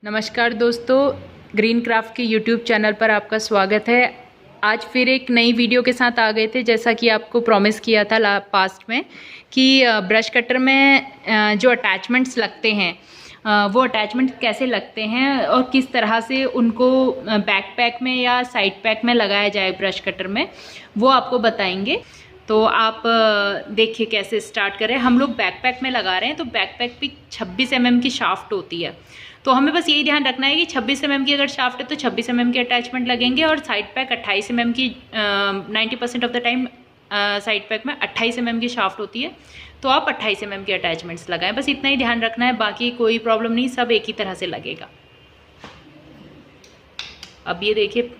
नमस्कार दोस्तों, green craft के यूट्यूब चैनल पर आपका स्वागत है। आज फिर एक नई वीडियो के साथ आ गए थे, जैसा कि आपको प्रॉमिस किया था पास्ट में कि ब्रश कटर में जो अटैचमेंट्स लगते हैं वो अटैचमेंट कैसे लगते हैं और किस तरह से उनको बैक पैक में या साइड पैक में लगाया जाए ब्रश कटर में, वो आपको बताएंगे। तो आप देखिए कैसे स्टार्ट करें। हम लोग बैक पैक में लगा रहे हैं, तो बैक पैक पे 26 mm की शाफ्ट होती है, तो हमें बस यही ध्यान रखना है कि 26 mm की अगर शाफ्ट है तो 26 mm के अटैचमेंट लगेंगे, और साइड पैक 28 mm की 90% of the time side pack में 28 mm की शाफ्ट होती है, तो आप 28 mm के अटैचमेंट्स लगाएं। बस इतना ही ध्यान रखना है, बाकी कोई प्रॉब्लम नहीं, सब एक ही तरह से लगेगा। अब ये देखिए,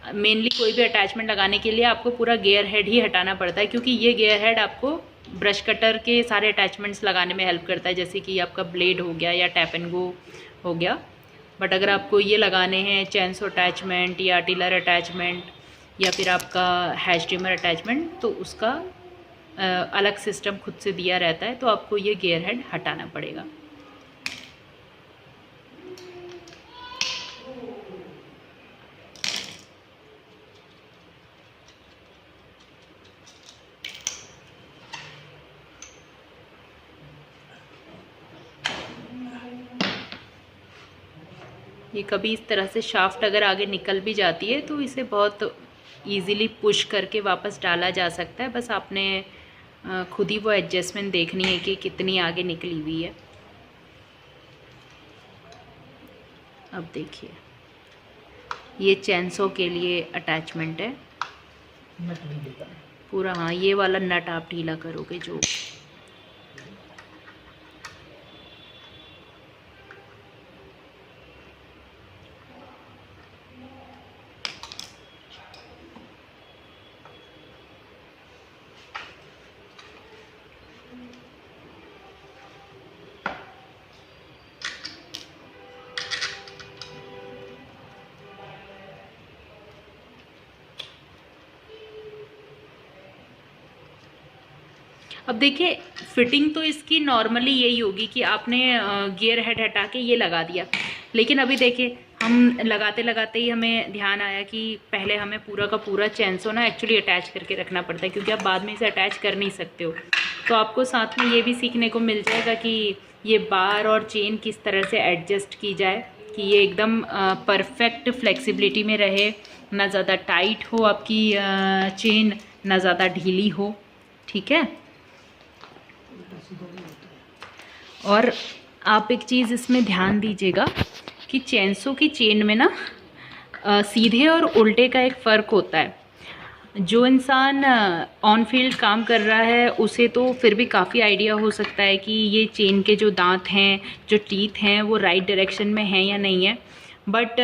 मेनली कोई भी अटैचमेंट लगाने के लिए आपको पूरा गियर हेड ही हटाना पड़ता है, क्योंकि ये गियर हेड आपको ब्रश कटर के सारे अटैचमेंट्स लगाने में हेल्प करता है, जैसे कि आपका ब्लेड हो गया या टैप एंड गो हो गया। बट अगर आपको ये लगाने हैं चैनसो अटैचमेंट या टिलर अटैचमेंट या फिर आपका हैच ट्रिमर अटैचमेंट, तो उसका अलग सिस्टम खुद से दिया रहता है, तो आपको ये गियर हेड हटाना पड़ेगा। ये कभी इस तरह से शाफ्ट अगर आगे निकल भी जाती है तो इसे बहुत इजीली पुश करके वापस डाला जा सकता है। बस आपने खुद ही वो एडजस्टमेंट देखनी है कि कितनी आगे निकली हुई है। अब देखिए, ये चैनसो के लिए अटैचमेंट है पूरा। हाँ, ये वाला नट आप ढीला करोगे जो। अब देखिए, फिटिंग तो इसकी नॉर्मली यही होगी कि आपने गियर हेड हटा के ये लगा दिया, लेकिन अभी देखिए हम लगाते लगाते ही हमें ध्यान आया कि पहले हमें पूरा का पूरा चैनसो ना एक्चुअली अटैच करके रखना पड़ता है, क्योंकि आप बाद में इसे अटैच कर नहीं सकते हो। तो आपको साथ में ये भी सीखने को मिल जाएगा कि ये बार और चेन किस तरह से एडजस्ट की जाए कि ये एकदम परफेक्ट फ्लेक्सिबिलिटी में रहे, ना ज़्यादा टाइट हो आपकी चेन, ना ज़्यादा ढीली हो। ठीक है। और आप एक चीज़ इसमें ध्यान दीजिएगा कि चैनसो की चेन में ना सीधे और उल्टे का एक फ़र्क होता है। जो इंसान ऑन फील्ड काम कर रहा है उसे तो फिर भी काफ़ी आइडिया हो सकता है कि ये चेन के जो दांत हैं, जो टीथ हैं, वो राइट डायरेक्शन में हैं या नहीं है। बट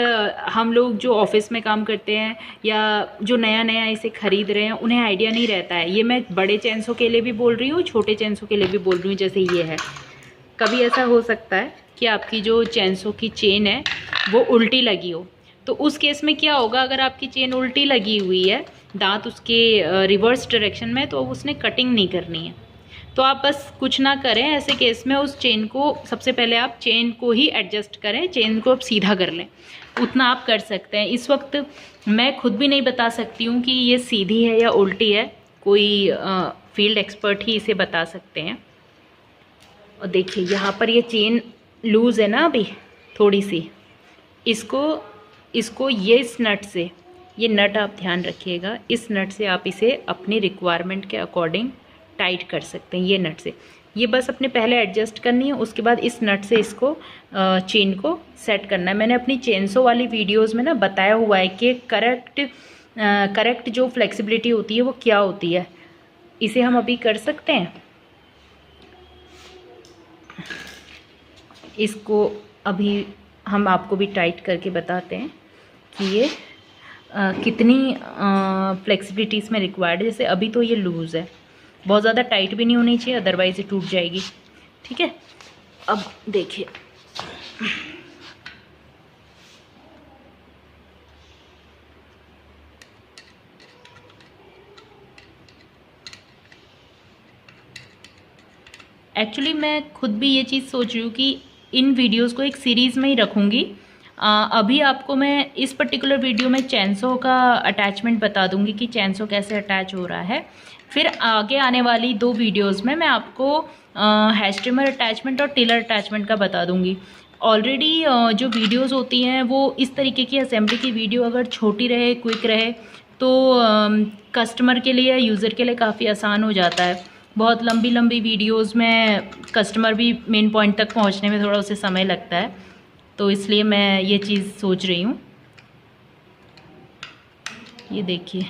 हम लोग जो ऑफिस में काम करते हैं या जो नया नया इसे ख़रीद रहे हैं, उन्हें आइडिया नहीं रहता है। ये मैं बड़े चैनसो के लिए भी बोल रही हूँ, छोटे चैनसो के लिए भी बोल रही हूँ। जैसे ये है, कभी ऐसा हो सकता है कि आपकी जो चैनसो की चेन है वो उल्टी लगी हो, तो उस केस में क्या होगा, अगर आपकी चेन उल्टी लगी हुई है, दांत उसके रिवर्स डायरेक्शन में, तो उसने कटिंग नहीं करनी है। तो आप बस कुछ ना करें ऐसे केस में, उस चेन को सबसे पहले आप चेन को ही एडजस्ट करें, चेन को आप सीधा कर लें, उतना आप कर सकते हैं। इस वक्त मैं खुद भी नहीं बता सकती हूँ कि ये सीधी है या उल्टी है, कोई फील्ड एक्सपर्ट ही इसे बता सकते हैं। और देखिए यहाँ पर ये चेन लूज़ है ना अभी थोड़ी सी, इसको ये इस नट से, ये नट आप ध्यान रखिएगा, इस नट से आप इसे अपनी रिक्वायरमेंट के अकॉर्डिंग टाइट कर सकते हैं। ये नट से ये बस अपने पहले एडजस्ट करनी है, उसके बाद इस नट से इसको चेन को सेट करना है। मैंने अपनी चेनसो वाली वीडियोस में ना बताया हुआ है कि करेक्ट जो फ्लेक्सिबिलिटी होती है वो क्या होती है। इसे हम अभी कर सकते हैं। इसको अभी हम आपको भी टाइट करके बताते हैं कि ये कितनी फ्लेक्सिबिलिटी इसमें रिक्वायर्ड है। जैसे अभी तो ये लूज़ है, बहुत ज़्यादा टाइट भी नहीं होनी चाहिए, अदरवाइज़ ये टूट जाएगी। ठीक है। अब देखिए, एक्चुअली मैं खुद भी ये चीज़ सोच रही हूँ कि इन वीडियोस को एक सीरीज़ में ही रखूँगी, अभी आपको मैं इस पर्टिकुलर वीडियो में चैनसो का अटैचमेंट बता दूंगी कि चैनसो कैसे अटैच हो रहा है। फिर आगे आने वाली 2 वीडियोस में मैं आपको हैश ट्रिमर अटैचमेंट और टेलर अटैचमेंट का बता दूंगी। ऑलरेडी जो वीडियोस होती हैं वो इस तरीके की असेंबली की वीडियो अगर छोटी रहे, क्विक रहे, तो कस्टमर के लिए, यूज़र के लिए काफ़ी आसान हो जाता है। बहुत लंबी लंबी वीडियोस में कस्टमर भी मेन पॉइंट तक पहुंचने में थोड़ा उसे समय लगता है, तो इसलिए मैं ये चीज़ सोच रही हूँ। ये देखिए,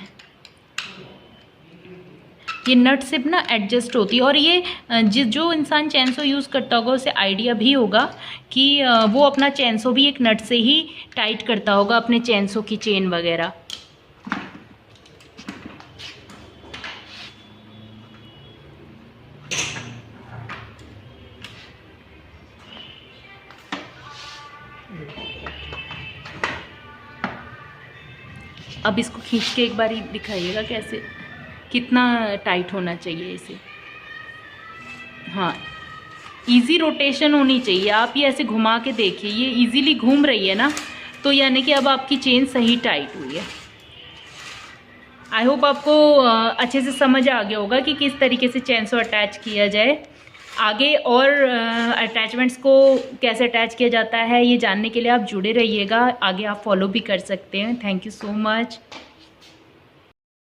ये नट सिप ना एडजस्ट होती है, और ये जो इंसान चैनसो यूज़ करता होगा उसे आइडिया भी होगा कि वो अपना चैनसो भी एक नट से ही टाइट करता होगा, अपने चैनसो की चेन वगैरह। अब इसको खींच के एक बार दिखाइएगा कैसे, कितना टाइट होना चाहिए इसे। हाँ, इजी रोटेशन होनी चाहिए। आप ये ऐसे घुमा के देखिए, ये इजीली घूम रही है ना, तो यानी कि अब आपकी चेन सही टाइट हुई है। आई होप आपको अच्छे से समझ आ गया होगा कि किस तरीके से चैनसो अटैच किया जाए। आगे और अटैचमेंट्स को कैसे अटैच किया जाता है ये जानने के लिए आप जुड़े रहिएगा, आगे आप फॉलो भी कर सकते हैं। Thank you so much.